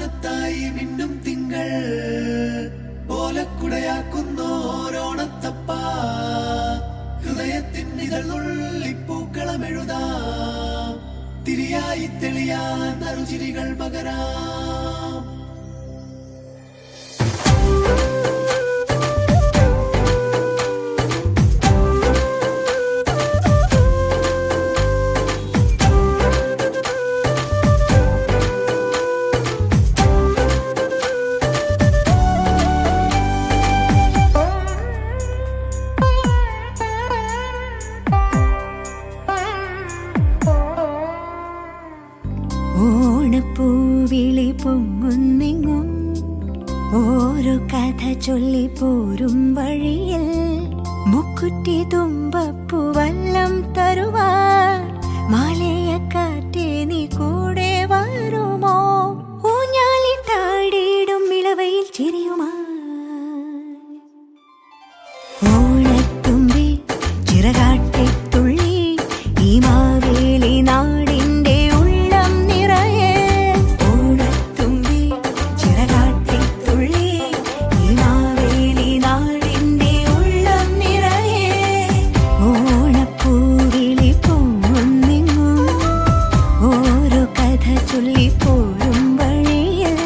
മാനത്തായി മിന്നും തിങ്കൾ ഓലക്കുടയാക്കുന്നോരോണത്തപ്പ ഹൃദയത്തിൻ ഇതളുള്ളിപ്പൂക്കളമെഴുതാം തിരിയായി തെളിയാൻ നറുചിരികൾ പകരാം. ഓണപ്പൂവിളി പൊങ്ങുന്നെങ്ങും ഓരോ കഥ ചൊല്ലി പോരും വഴിയിൽ മുക്കുറ്റി തുമ്പപ്പൂവല്ലം തരുവാൻ മാലയക്കാറ്റേ നീ കൂടെ വരുമോ? ഊഞ്ഞാലിട്ടാടിയിടും ഇളവയിൽ ചിരിയുമാ ഓണത്തുമ്പി ചിറകാട്ടിത്തുള്ളി ഈ മാവേലി നാടിന്റെ ഉള്ളം നിറയെ. ഓണത്തുമ്പി ചിറകാട്ടിത്തുള്ളി ഈ മാവേലി നാടിന്റെ ഉള്ളം നിറയെ. ഓണപ്പൂവിളി പൊങ്ങുന്നെങ്ങും ഓരോ കഥ ചൊല്ലി പോരും വഴിയിൽ.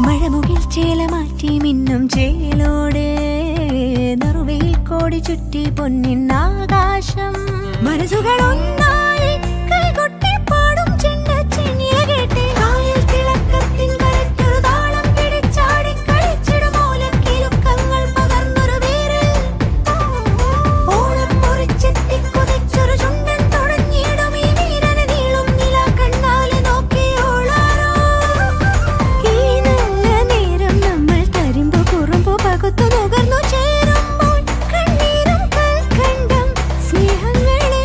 മഴമുകിൽ ചേല മാറ്റി മിന്നും ചേലോടെ നറുവയിൽ കോടി ചുറ്റി പൊന്നിൻ ആകാശം. മനസ്സുകൾ ഒന്നായി കൈകൊട്ടി പാടും ചെണ്ടച്ചെന്നില കേട്ട് കായൽ തിളക്കത്തിൻ കരയ്ക്കൊരു താളം പിടിച്ചാടി കളിച്ചിടും ഓലക്കിലുക്കങ്ങൾ പകർന്നൊരു വീരൽ. ഓളം മുറിച്ചെത്തി കുതിച്ചൊരു ചുണ്ടൻ തുടങ്ങിയിടും ഈ വീരന് നീളും നില കണ്ണാലെ നോക്കിയോളാരോ. ഈ നല്ല നേരം നമ്മൾ തരുമ്പോ കുറുമ്പോ പകുത്തു നുകർന്നു ചേരുമ്പോൾ കണ്ണീരും കൽക്കണ്ടം സ്നേഹങ്ങളെ.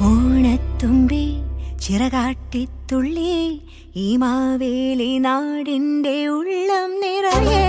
ഓണത്തുമ്പി ചിറകാട്ടിത്തുള്ളി ഈ മാവേലി നാടിന്റെ ഉള്ളം നിറയെ.